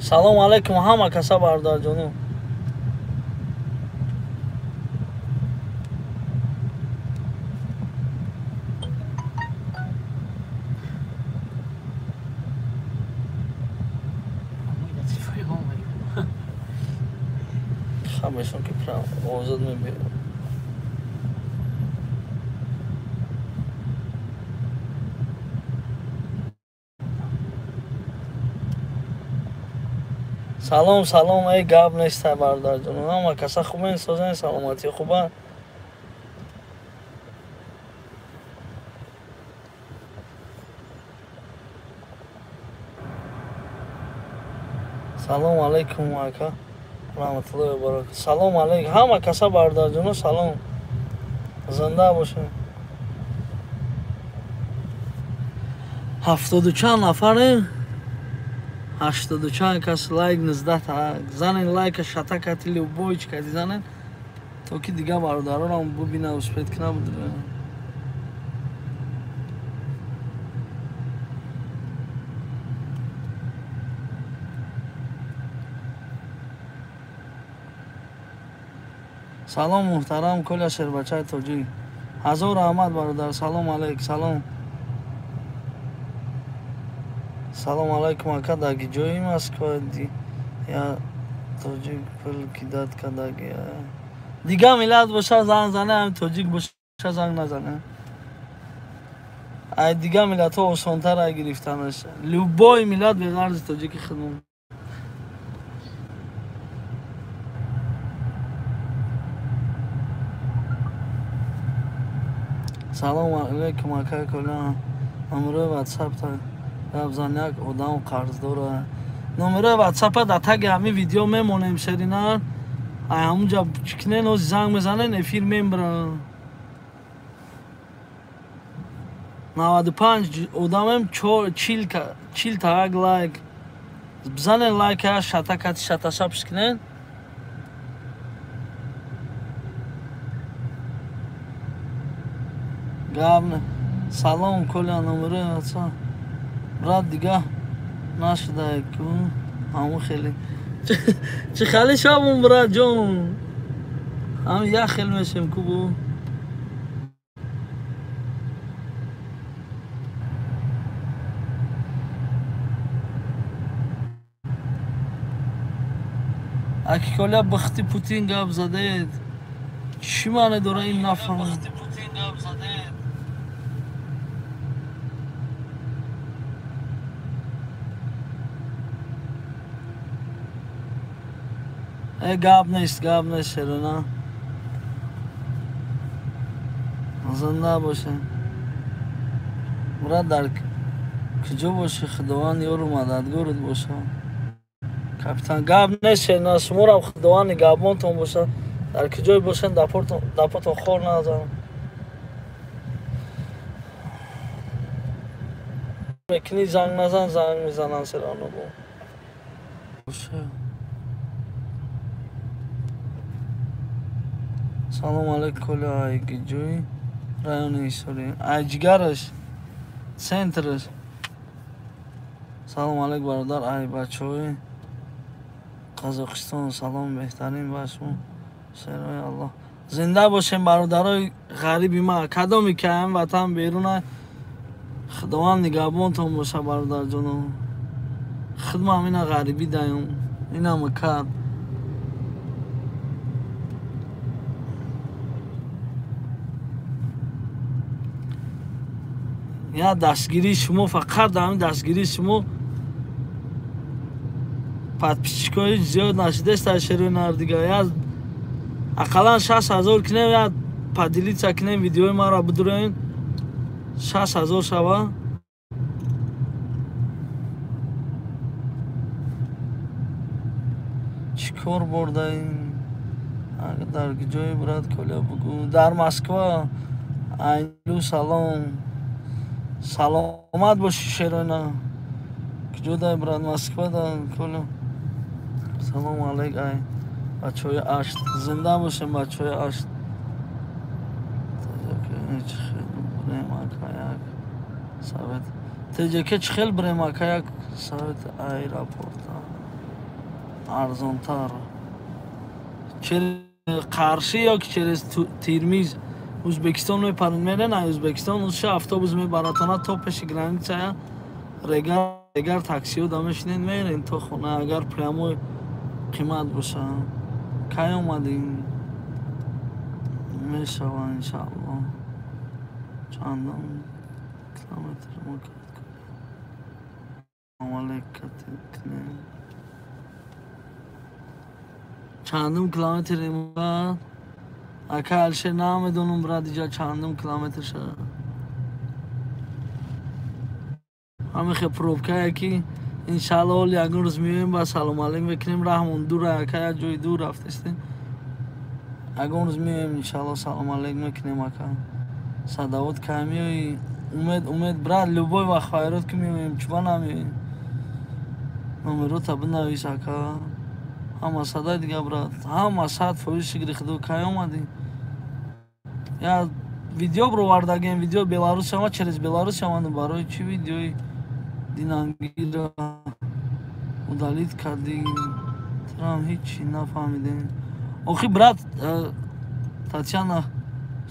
Салом алейкум ҳама каса бародарҷону. Хамашон ки прав озод мебиёд. салом салом, ай гап неста бародарҷону. Ҳама каса хубен, созани саломатӣ хуба? салом алейкум ака раҳматуллоҳи ва баракатуҳ. салом алейкум ҳама каса бародарҷону, салом. Зинда бошед. 70 чанд нафарем. 80 чанд кас лайк 19 занен лайка шатакати любойчка занен то ки дига бародаронам бубина успед ки набуд. салом муҳтарам куля шербачаи тоҷик. ҳазор раҳмат бародар. салом алейк. салом. салом алейкум ака. даги ҷои Москва я тоҷик пул кидат кадаги дига миллат боша занг зане, ҳам тоҷик боша занг назане. ай дига миллатҳо осонтар ай гирифтанаш. любой миллат беғарзи тоҷики хидмат. салом алейкум ака. кула номерои ватсапта гапзан, як одам қарздора. номерои ватсапа дар таги ҳамин видео мемонем шеринан. ай ҳамунҷа чикнен оз занг мезанен, эфир мембиран. 95 одамем 40 та як лайк бизанен. лайк я шатакати шаташап шикнен. гапне. салом куля номерои ватсап брат дига нашуда ку ҳамун хеле чӣ хали шабум брат ҷон. ҳам як хел мешем ку бу аки коля бахти Путин гап задед. чӣ маъне дора ин нафаҳмам. гап нест шерона. зинда боше брат. дар куҷо боши худованд ёру мададгорат боша. капитан гап нест шерона. шуморам худованди гапонтон боша. дар куҷое бошен дапотон хор назанам. мекунӣ занг назан, занг мизанам серона бо боша. салом алейкум куля айгиҷои райони исори айҷигараш центраш. салом алейкум бародар. ай бачаҳои Қазоқистон салом. беҳтарин ба шумо. шерои аллоҳ. зинда бошем бародарои ғариби ма. кадоме ки ҳамин ватан беруна худованд нигоҳбонтон боша бародарҷоно. хидма ҳамина ғарибӣ даём ина мекард. я дастгирии шумо, фақат дар ҳамин дастгирии шумо подписчикои зиёд нашидест. дар шерои нардига я ақаллан 6000 кинем, я поделиться кинем видеои маро бидуроин 6000 шава. чӣ кор бордаин? дар куҷои брат коля бугу. дар Москва. айнлу салом. саломат боши шерона. куҷо дай брат? Москва да коля. салом алейк. ай бачаҳои ашт. зинда бошем бачаҳои ашт. теҷаке чӣ хел бремака як совет аэропорта. арзонтар. Через Қарши ё ки через Тирмиз Узбекистон мепаред мерен, а Узбекистон уша автобус мебаратона то пеши границая. Регар таксио дамешинен мерен то хона агар прямо қимат боша. Кай омадин? Мешава иншалло. Чандам километр мукат мамаликат кнем. چندم کیلومتر مقدار اکلش نمیدونم برای دیجا چندم کیلومتر شد همه خیلی پروبکه که انشالله اول یکون روز میویم با سلام علیکم بکنیم رحمون دور اکا جوی دور رفتستیم یکون روز میویم انشالله سلام علیکم بکنیم اکا صداوت کمی امید برای لبای و خیرات که میویم چوبا نمیویم نمرو تبه نویس اکا همه صدای دیگه برات همه صد فویشی گریخدو کای اومدی یا ویدیو برو واردگیم ویدیو بلاروس هم چرز بلاروس هم برای چی ویدیوی دینانگی را удалит کردی ترام هیچی نفهمیدیم آخی برات تاتیانا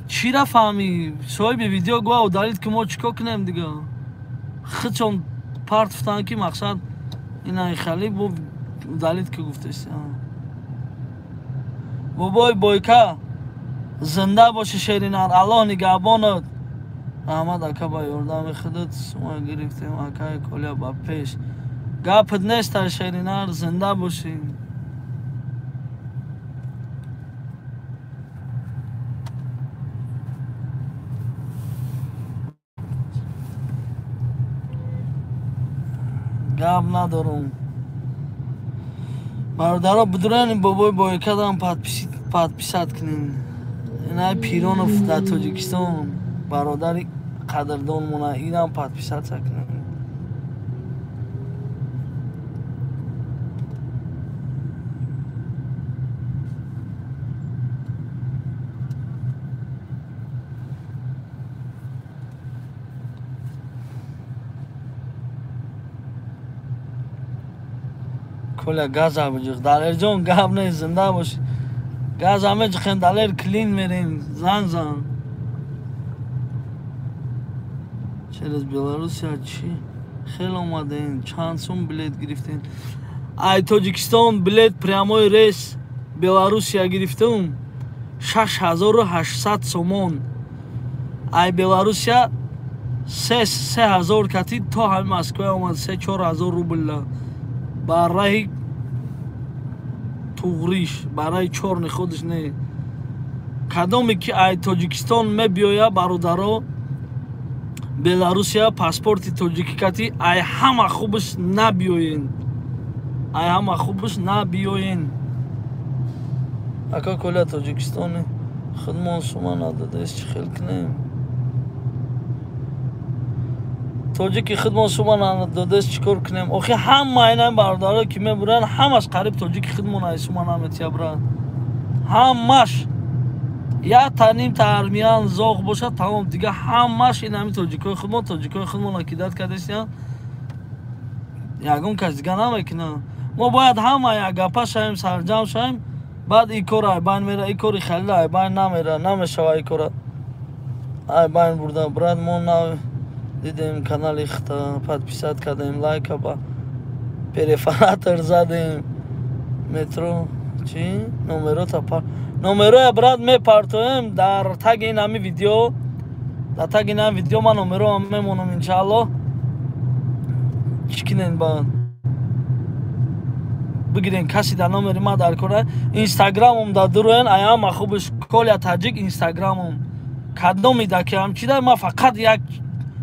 چی را فهمی سوی به ویدیو گواه удалит که ما چیکار کنیم دیگه خود چون پارت فتان که مقصد اینا خالی بو удалит که گفتش بابای بایکا زنده باشه شیرینار الله نگهبانت احمد اکا با یردام خودت ما گرفتیم اکای کلیا با پیش گپت نیست شیرینار زنده باشی گپ ندارم برادرها بدرن بابای بایکا دارم подписать کنین اینای پیرانов در تاجیکستان برادر قدردان مونه اینم подписать کنین کلا گاز بجوخ دلیر جون گاب نه زنده باش گاز همه جخن دلیر کلین میرین زن چرا از بلاروسیا چی خیلی اومدین چند سوم بلیت گرفتین ای تاجیکستان بلیت پریاموی ریس بلاروسیا گرفتم 6800 سومون ای بلاروسیا 3000 کتی تا همه مسکو اومد 3-4 هزار روبل برای توغریش برای چورن خودش نه کدامی که ای تاجیکستان میبیاید برادرها بلاروسیا پاسپورت تاجیکیتی ای همه خوبش نبیاین ای همه خوبش نبیاین اکا کلا تاجیکستان خدمان شما نداده است چی خیلی کنیم تاجیکی خدمت شما نداده است چیکار کنیم آخه همه اینا برادرها که میبرن همش قریب تاجیکی خدمت شما نمیتیا برن همش یا تنیم ترمیان زاغ باشه تمام دیگه همش این همین تاجیکای خدمت عقیدت کردن یگون کس دیگه نمیکنه ما باید همه یک گپا شویم سرجم شویم بعد این کار ایبان میره این کاری خلیل ایبان نمیره نمیشه این کار ایبان برده برد ما دیدیم کانال خطا подписать کردیم لایک با پرفراتر زدیم مترو چی نمرو تا پار نمرو برات میپرتویم در تگ این همین ویدیو در تگ این همین ویدیو من نمرو هم میمونم انشالله چکنین با بگیرین کسی در نمری ما در کنه اینستاگرامم در دروین ایام خوبش کل تاجیک اینستاگرامم کدام میده که هم چی ده ما فقط یک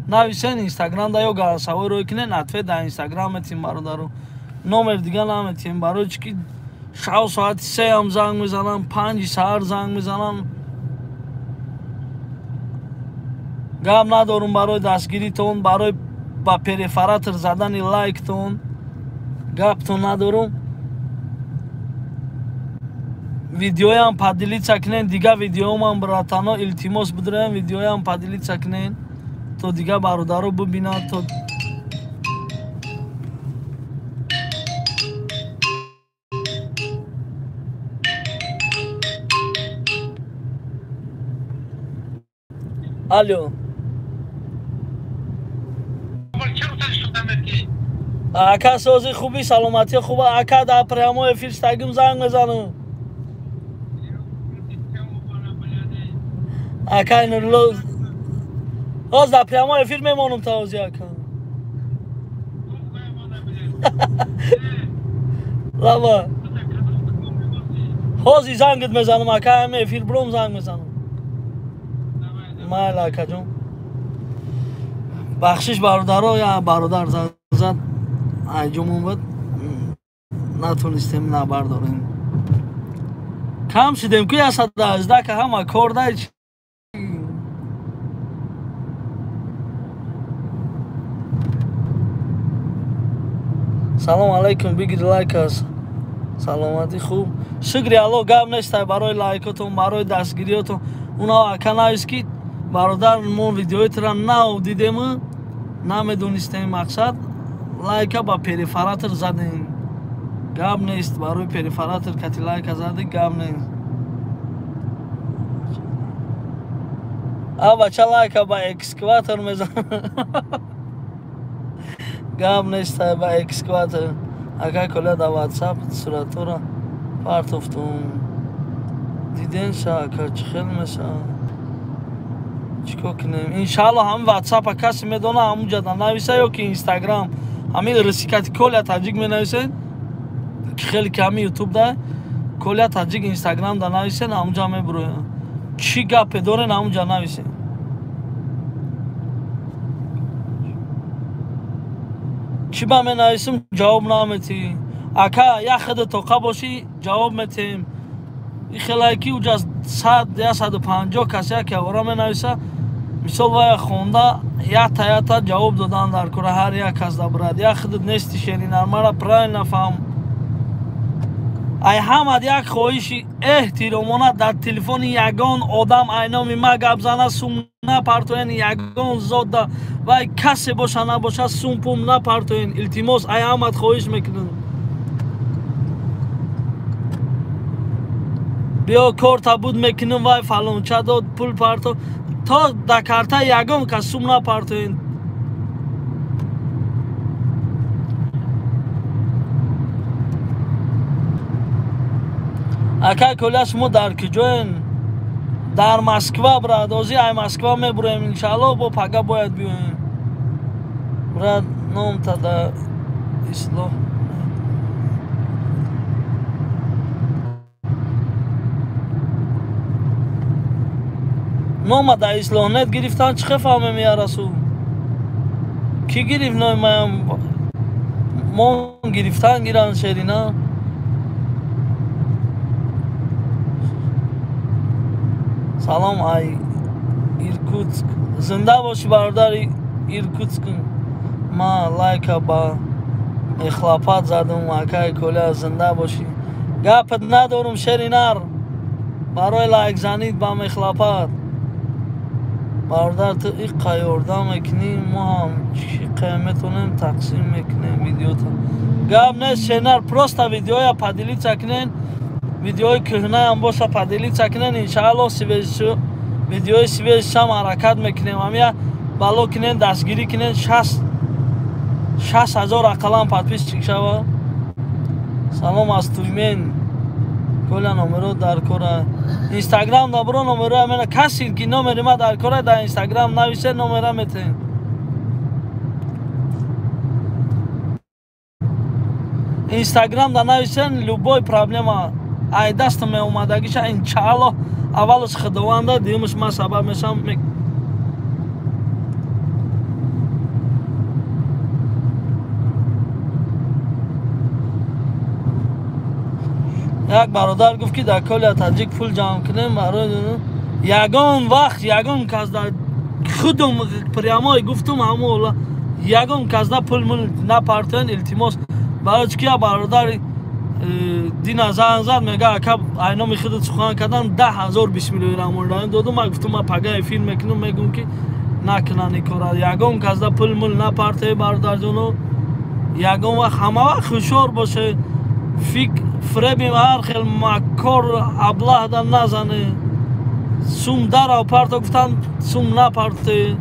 نویسین اینستاگرام دا یوگا سوای روی کنه نطفه در اینستاگرام تیم برادرو نمر دیگه نمیتیم برای چی که 6 ساعت 3 هم زنگ میزنم 5 ساعت زنگ میزنم گپ ندارم برای دستگیری تون برای با پرفراتر زدن لایک تون گپ تون ندارم ویدیو هم پادلیت سکنین دیگه ویدیو هم براتانا التماس بدرم ویدیو هم پادلیت سکنین تو دیگه برادرو ببینن تو الو اکا سوزی خوبی سلامتی خوبه اکا در پریامو افیر ستگیم زنگ بزنم اکا این رو باز در پریامو افیر میمانم تازی اکا لابا حوزی زنگت میزنم اکا همه افیر بروم زنگ میزنم مایل اکا جون بخشش برادر یا برادر زد ایجومون بود نتونستیم نبرداریم کم شدیم که 118 که همه کار دارید سلام علیکم بگیر لایک است سلامتی خوب شکری الو گم نیست برای لایکاتون برای دستگیریاتون اونا کنایست که برادر ما ویدیویت را نو دیدیم نمیدونستیم مقصد لایک با پریفراتر زدیم گم نیست برای پریفراتر کتی لایک زدی گم نیست بچه لایک با اکسکواتر میزن گم نیست با اکسکواتر اگر کلا در واتساپ صورتو را پارتفتون دیدین شاکر چه خیلی میشه چیکار کنیم انشالله هم واتساپ کسی میدونه همونجا ننویسه یا که اینستاگرام همین رسیکتی کلا تاجیک مینویسه که خیلی کمی یوتیوب ده کلا تاجیک اینستاگرام ننویسه همونجا میبروه چی گپ داره همونجا نویسه چی با مینویسم جواب نمیتی اکا یا خود توقع باشی جواب میتیم این خیلی اوجا 100 یا 150 کسی که ورا مینویسه مثال وای خونده یا تا جواب دادن در کره هر یک کس دبرد یا خود نیستی شیرین مرا پرای نفهم ای همه یک خواهشی احترامانه در تلفن یگان آدم اینامی ما گپ زنه سوم نپرتوین یگان زاده و کسی باشه نباشه سوم پوم نپرتوین التماس ای همه خواهش میکنن بیا کارت بود میکنم وای فلان چه داد پول پرتو تا در کارت یگان که سوم نپرتوین اکا کلا شما در کجاین در مسکو براد اوزی ای مسکو میبریم انشالله با پگا باید بیایم براد نام تا در اصلاح نام در اصلاح نت گرفتن چه فهمیم یا رسول کی گرفت نام ما گرفتن گیرن شیرینا سلام ای ایرکوتسک زنده باشی برادر ایرکوتسک ما لایک با اخلاپات زدم اکای کلا زنده باشی گپت ندارم شیرینار برای لایک زنید با اخلاپات برادر تو این قیارده میکنی ما هم چی قیمتونیم تقسیم میکنیم ویدیو تا گپ نیست شیرینار پروستا ویدیوی پدیلی چکنین ویدیوی کهنه هم باشه پدیلی چکنین انشاءالله ویدیوی سویش هم حرکت میکنیم همیا بلو کنین دستگیری کنین 60,000 اقلام پادپیس چک شوه سلام از تویمین کلا نمرو در کره اینستاگرام دابرو نمرو همینه کسی که نمری ما در کره در اینستاگرام نویسه نمره میتین اینستاگرام در نویسن لوبای پرابلم ای دست می اومدگیش انشاءالله اولش خداونده دیمش ما سبب میشم یک برادر گفت که در کل تاجیک پول جمع کنیم برای یگان وقت یگان کس در خودم پریامای گفتم همولا یگان کس در پول مل نپرتن التماس برای چی برادر دین زنگ زد میگه که اینا میخواد سخن کردن 10,000 بسم الله الرحمن الرحیم دادم من گفتم من پگای فیلم میکنم میگم که نکنن این کارا یگان کس در پول مل نپرته برادر جونو یگان وقت همه وقت خوشحال باشه فکر فریبیم هر خیلی مکار ابله در نزنه сум дар опарта гуфтам сум напарте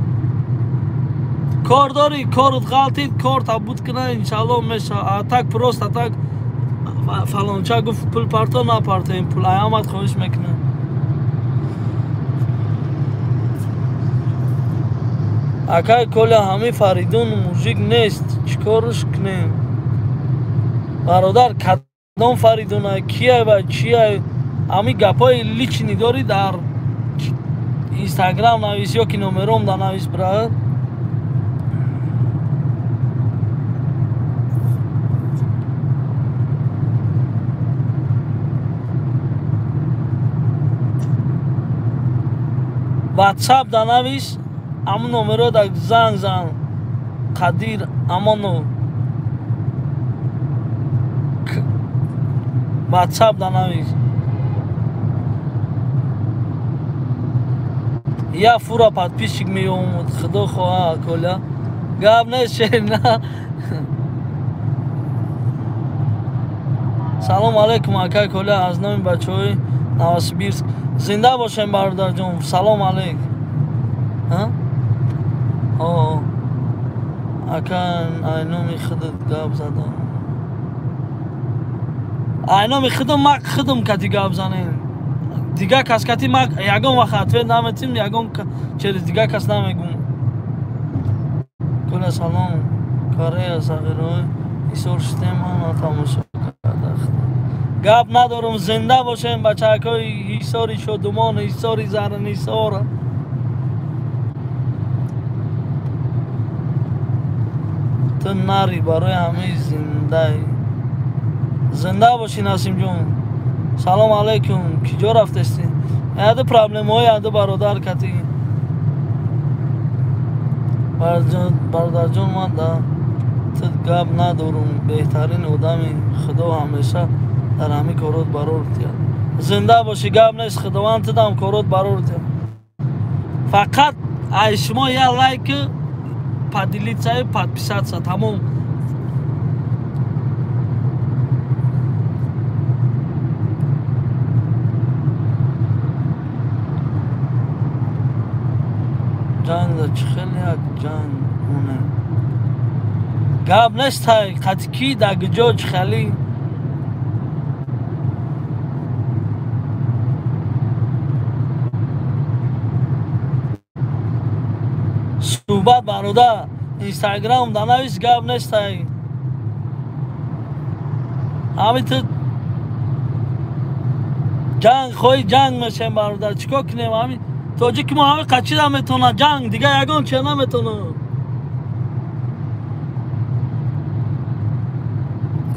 кор дори корут ғалтид кор табуд кина иншаллоҳ меша а так просто а так фалонча гуфт пул парто напартем пул аямат хоҳиш мекунем акай коля ҳами фаридун мужик нест чӣ корш кунем бародар кадом фаридуна кия ва чия ҳами гапҳои лични дорӣ дар инстаграм навис ё ки номером да навис брат ватсап да навис ҳамун номеро да занг зан қадир амоно ватсап да навис я фура подписчик меомуд худо хоҳа коля гап нест шерна салом алейкум акай коля аз номи бачаҳои новосибирск зинда бошем бародарҷон салом алейк акай айноми худат гап задам айноми худам мак худам кати гап занем дига кас кати мак ягон вақт ответ наметим ягон через дига кас намегум коля салом корея сағирои исор система натамошо кардахт гап надорум зинда бошем бачакои исори шодумон исори зарнисора ту нари барои ҳамаи зиндаи зинда боши насимҷон салом алейкум киҷо рафтести яду проблемаҳои яду бародар кати бародарҷон ман да ту гап надорум беҳтарин одами худо ҳамеша дар ҳами корот барор диҳад зинда боши гап нест худованд тудам корот барор диҳад фақат ай шумо я лайк поделиться подписаться тамом ҷанг да чӣ хеле як ҷанг муне гап нестай қати ки дагиҷо чӣ хеле суҳбат бародар инстаграм да навис гап нестай ҳами ту ҷанг хоҳи ҷанг мешем бародар чӣ кор кунем ҳами тоҷики мо ҳами қачида метавона ҷанг дига ягон чия наметавона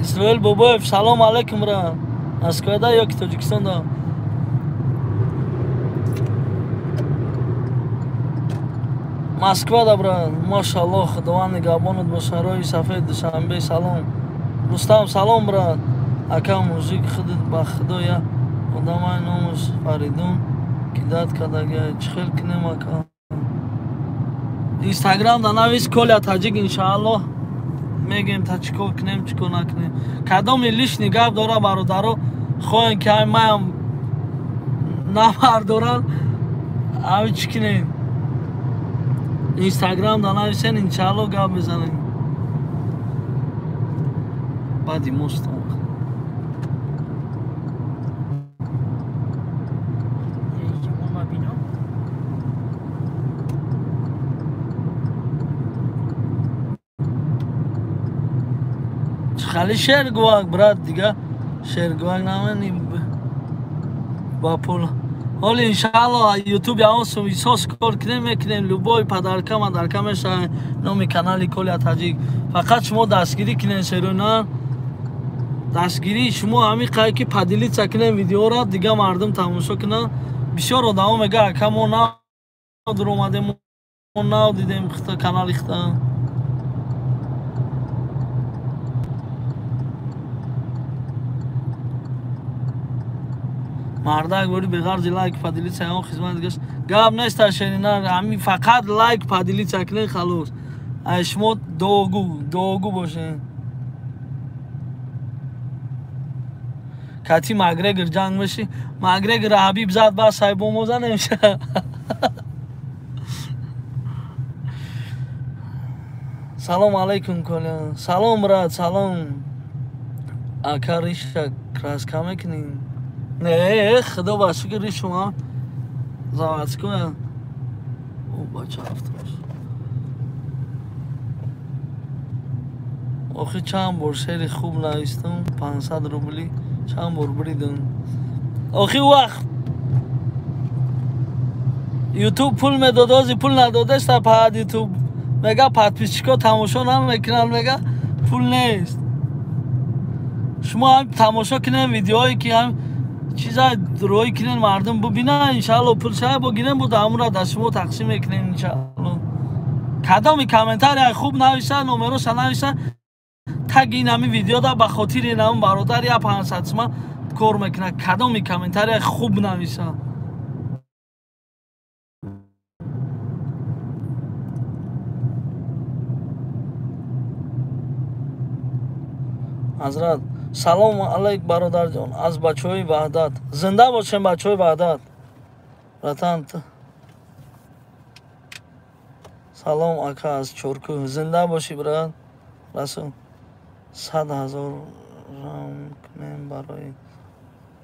исроил бобоев салом алейкум ра москвада ё ки тоҷикистонда москвада брат машаллоҳ худованд нигоҳбонат боша роҳи сафед душанбе салом рустам салом брат ака мужик худат ба худо я одамай номуш фаридун кидат кадага чӣ хел кунем ака инстаграм да навис коля таҷик иншааллоҳ мегем та чӣ кор кунем чӣ кор накунем кадоми лишни гап дора бародаро хоҳем ки ҳай маям набардоран ҳами чӣ кунем инстаграм да нависен иншааллоҳ гап безанем баъди мостом хали шер гӯвак брат дига шер гӯвак намани ба пул ҳоли иншааллоҳ ютуб яонсум исос кор кунем мекунем любой падарка мадарка меша номи канали коля таҷик фақат шумо дастгирӣ кунем серӯна дастгирии шумо ҳами қай ки падилитса кунем видеора дига мардум тамошо кунад бисёр одамо мега ака мо надур омадем мо надидем хита канали хита мардак бори беғарзи лайк поделиться ягон хизмат дигаш гап нест шерина ҳами фақат лайк поделиться кунед халос ай шумо доогу бошед کاتی ماگرگر جنگ بشی ماگرگر حبیب زاد با سایبو موزه نمیشه. سلام علیکم کلا. سلام برات. سلام آکا ریشا کراس کامه کنین. نه خدا باشه که ریش شما زاوات کنه. او بچه هفتاش آخه چند بار شعر خوب نوشتم 500 روبلی چند بار بریدم. آخه وقت یوتیوب پول میداد از پول نداده است پاد یوتیوب میگه پادپیچکا تماشا نمیکنن میگه پول نیست. شما هم تماشا کنین ویدیوهایی که هم چیزای روی کنین مردم ببینن انشالله پول شاید بگیرن بود امورا دست شما تقسیم میکنین انشالله. کدام کامنتاری خوب نوشته نمرش نوشته تگ این همین ویدیو دا به خاطر این هم برادر یا 500 ما کار میکنه. کدام کامنتاری خوب نوشته. حضرت سلام علیک برادر جان از بچهای وحدت. زنده باشین بچهای وحدت. رتن سلام آکا از چورکو. زنده باشی برات. رسول 100,000 رام کنیم برای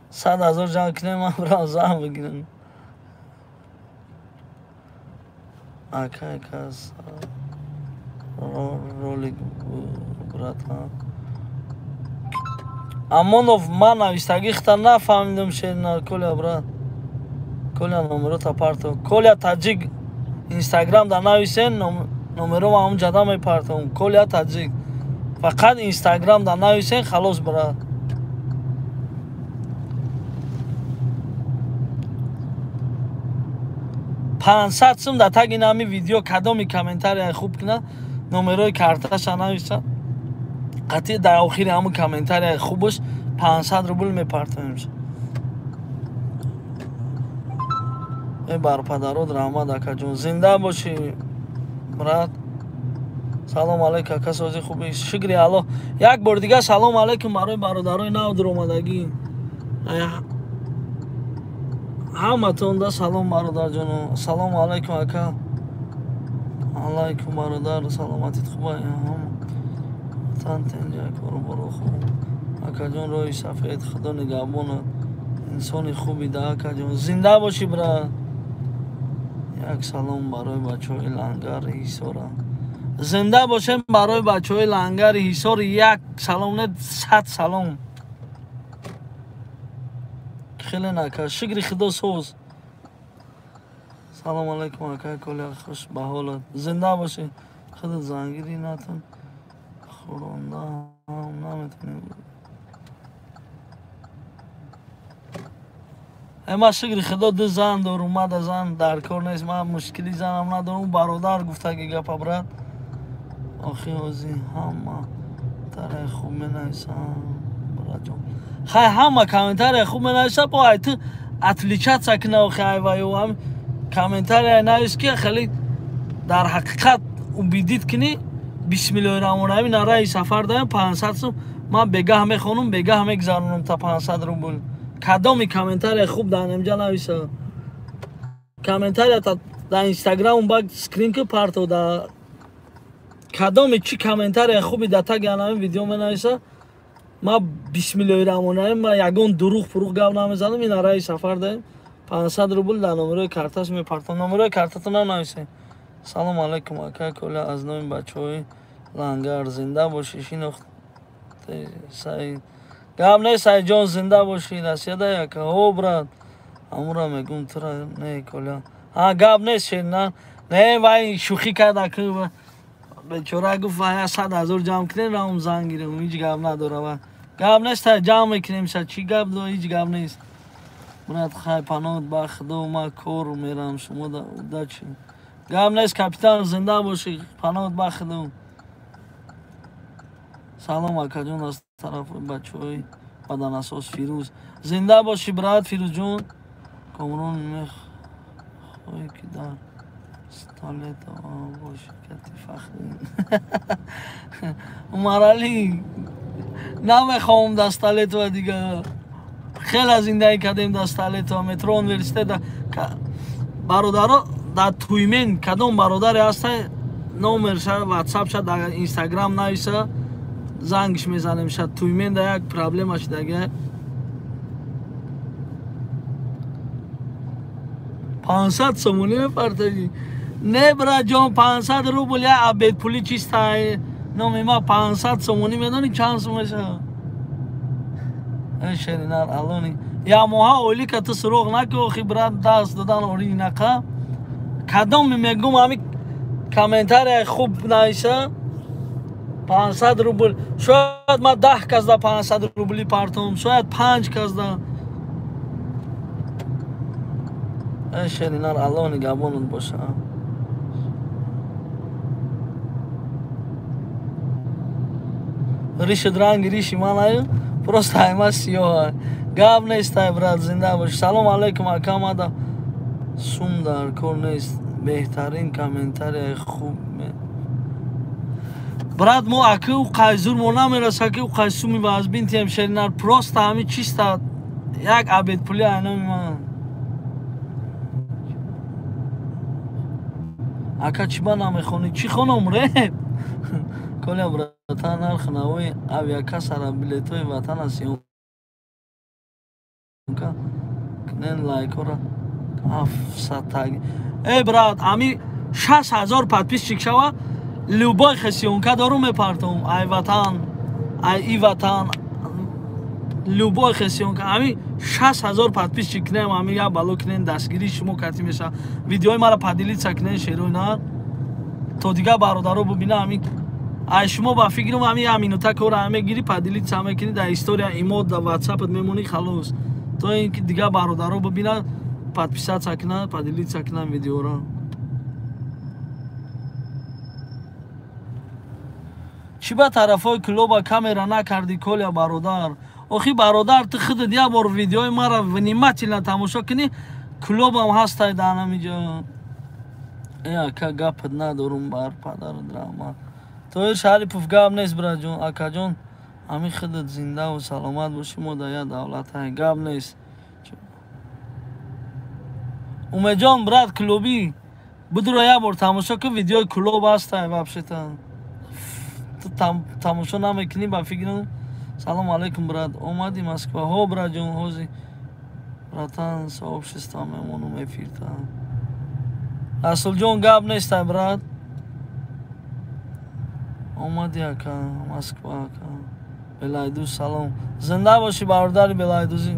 100,000 جمع کنیم من برای زن بگیرم. آکا از رولی برات امانوف من نوشتگی خطر نفهمیدم شیر کلیا برات. کلیا نمرو تا پارتو کلیا تاجیک اینستاگرام در نویسین نمرو ما هم جدا می پارتم. کلیا تاجیک فقط اینستاگرام در نویسین خلاص برات. پانصد سوم در تگ این همی ویدیو کدامی کامنتاری خوب کنه نمروی کارتش نویسه قطعی در آخر همون کامنتاری خوبش 500 روبل میپرتیم. ای بر پدرود رحمت اکا جون. زنده باشی برات. سلام علیک اکا سازی خوبی شکری الله. یک بار دیگه سلام علیکم برای برادرای نو در اومدگی همتون دا سلام برادر جون. سلام علیکم اکا. علیکم برادر سلامتیت خوبه هم تنجا کارو برو خوب اکا جون. روی سفید خدا نگهبان انسانی خوبی ده اکا جون. زنده باشی برات. یک سلام برای بچه های لنگر حصار. زنده باشیم برای بچه های لنگر حصار. یک سلام نه 100 سلام. خیلی نکه شکری خدا سوز. سلام علیکم اکا کلی خوش به حالت. زنده باشی. خدا زنگیری نتون خورانده هم نمیتونی. اما شکر خدا دو زن دار اومده. زن در کار نیست. من مشکلی زنم ندارم. اون برادر گفته که گپ برات آخی آزی همه تره خوب می نویسن برات جان. خیلی همه کامنتر خوب می نویسن با ایتو اتلیچت سکنه و خیلی و هم کامنتر نویس که خیلی در حقیقت بیدید کنی بسم الله الرحمن الرحیم نرای سفر دارم 500 سو من بگه میخونم بگه میگذارونم تا 500 روبل. کدامی کامنتر خوب در اینجا نویسه. کامنتر تا در اینستاگرام با سکرین که پارتو در کدامی چی کامنتر خوبی در تگ همین ویدیو می نویسه ما بسم الله الرحمن الرحیم ما یگان دروغ فروغ گپ نمیزنم. این رای سفر داریم 500 روبل در نمره کارتش میپرتم. نمره کارتتون ننویسین. سلام علیکم اکا کلی از نوین بچه های لنگر. زنده باشی شینخت سعید گم نه سعید جان. زنده باشی نسیده یکا او براد امورا میگم تو را نه کلا ها گم نیست شین نه وای شوخی کرده که بیچاره گفت وای 100,000 جمع کنین رام زنگ گیرم هیچ گم نداره و گم نیست جمع میکنیم چی گپ دو هیچ گم نیست. برات خیلی پناه با خدا ما کار میرم شما دا چی گم نیست. کاپیتان زنده باشی پناه با خدا. سلام اکا جون از طرف بچه های بدن اساس فیروز. زنده باشی برات فیروز جون. کامران میخوایی که در استالت باشی کتی فخر مرالی نمیخوام دستالت و دیگه хеле зиндаӣ кардем дар столица метро университет бародаро дар Туймен кадом бародаре ҳаста номерша ватсапша дар инстаграм нависа зангш мезанем ша Туймен да як проблема шудага 500 сомони мепартаги не браҷон 500 рубл я абед пули чистай номи ма 500 сомони медони чанд сомаша шеринар алони я моҳа оили ка ту суроғ наки охи брат даст додан ори инақа кадом мегум ами комментария хуб нависа 500 рубл шояд ма 10 кас да 500 рубли партом шояд 5 кас да шеринар алони габонут боша ришид ранги риши манаю просто ҳама сиёҳа гап нестай брат зинда бош салом алейкум акамада сум дар кор нест беҳтарин комментарияи хуб брат мо аку қайзур мо намераса ки қайсуми вазбинтием шеринар просто ҳами чиста як абед пули айноми ман ака чиба намехонӣ чӣ хонам реп коля братан нарх навои авиака сара билетои ватана сиёмка кнен лайкора 700 таги брат ами 6000 подписчик шава любой хесионка дору мепартом ай ватан ай и ватан любой хесионка ами 6000 подписчик кнем ами я бало кнен дастгири шумо кати меша видеои мара падилица кнен шерой на то дига бародаро бубина ами ай шумо ба фикрум ами я минута кора ами гири падилица мекини да история имод да ватсапт мемони халос то ин ки дига бародаро бубина подписаться кна падилица кна видеоро чӣ ба тарафҳои клуба камера накарди коля бародар охи бародар ту худат як бор видеои мара внимательно тамошо кунӣ клубам ҳастай дар ҳамиҷо ака гапат надорум бар падару драма тоир шарипов гап нест браҷон акаҷон ҳами худат зиндаву саломат бошӣ мо да я давлатай гап нест умедҷон брат клуби будро як бор тамошо кун видеои клуб ҳастай вообще-то тамошо намекунӣ ба фикрам салом алейкум брат омади москва ҳо браҷон ҳози братан сообщества мемонум эфирта расулҷон гап нестай брат омади ака москва ака белайдуз салом зинда бошӣ бародари белайдузӣ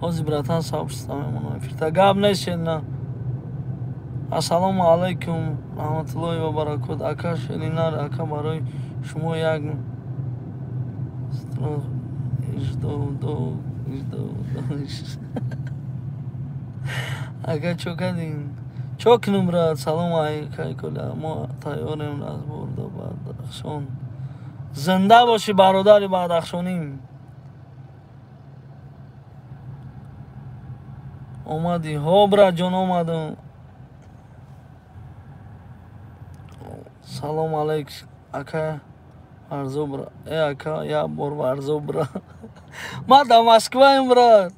ҳози братан сообщества мемонум эфирта гап нест шена ассалому алейкум раҳматуллоҳи ва баракот ака шеринар ака барои шумо як ака чо кадин чо кунум брат салом айкай коля мо тайёрем разборда бадахшон зинда бошӣ бародари бадахшоним омадӣ ҳо браҷон омадам салом алейк ака варзо бра ака як бор варзо бра ма да москваем брат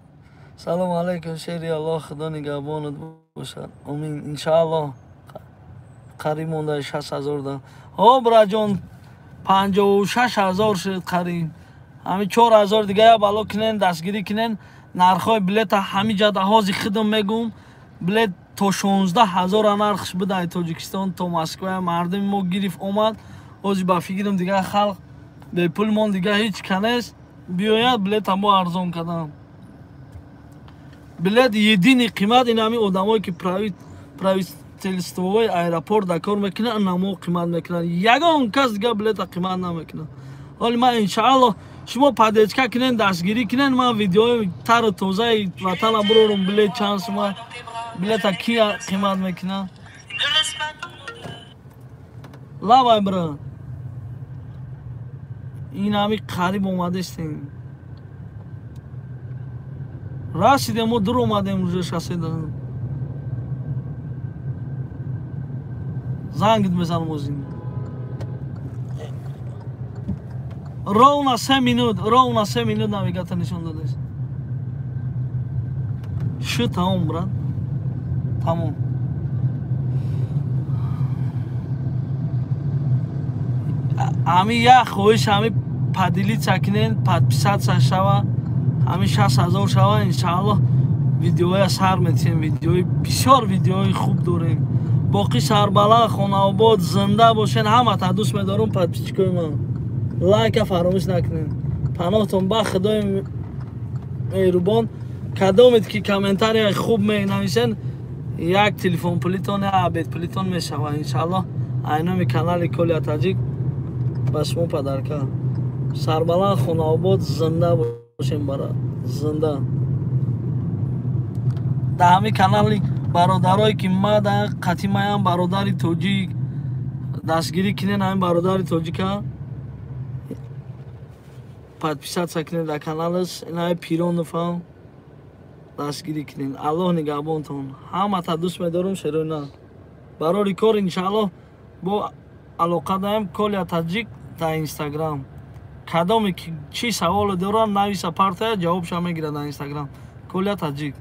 салом алейкум шери аллоҳ худо нигаҳбонат бошад амин иншааллоҳ қариб монда 6000 да ҳо браҷон 56000 шуд қариб ҳами 4000 дига я бало кунен дастгирӣ кунен нархҳои билета ҳамиҷада ҳози худам мегум билет то 16000 нархш бидай тоҷикистон то москва мардуми мо гирифт омад ҳози ба фикрам дига халқ бепул мон дига ҳеҷ канест биёяд билета мо арзон кардам билет едини қимат ин ҳамин одамое ки правительствои аэропорт да кор мекунад намо қимат мекунад ягон кас дига билета қимат намекунад ҳоли ман иншааллоҳ шумо падечка кунен дастгирӣ кунен ман видеои тару тозаи ватана бурорум билет чанд сума билета ки қимат мекунад лавай бра ин ҳами қариб омадестем расидем мо дур омадем уже шоседа зангит мезанам озин ровно 3 минут навигатор нишон додааст шуд тамом брат, тамом. ҳамин як хоҳиш ҳамин падилӣ чакнен, подписатсия шава, ҳамин 60,000 шава, иншааллоҳ видеоя сар метиҳем, видеои бисёр видеои хуб дорем. боқӣ Сарбаланд, Хонаобод зинда бошен, ҳамата дӯст медорам, подписчикои ман. Лайка фаромӯш накунед. Паноҳтон ба Худои меҳрубон. Кадомед ки комментарияи хуб менависен, як телефон пулитон я абед пулитон мешава. Иншааллоҳ айноми канали Колия Таҷик ба шумо падарка. Сарбаланд, Хонаобод зинда бошен, бара зинда. Дар ҳамин канали бародарое ки ма дар қатимаям бародари тоҷик дастгирӣ кинен, ҳамин бародари тоҷика подписатсия кинен дар каналаш, инаи Пироновам дастгирӣ кинен. Аллоҳ нигаҳбонтон. Ҳамата дӯст медорам, шероина. Барори кор иншааллоҳ бо алоқа даем Колия Таҷик дар Инстаграм. Кадоме ки чӣ саволе дорад нависа партия, ҷавобша мегирад дар Инстаграм. Колия Таҷик.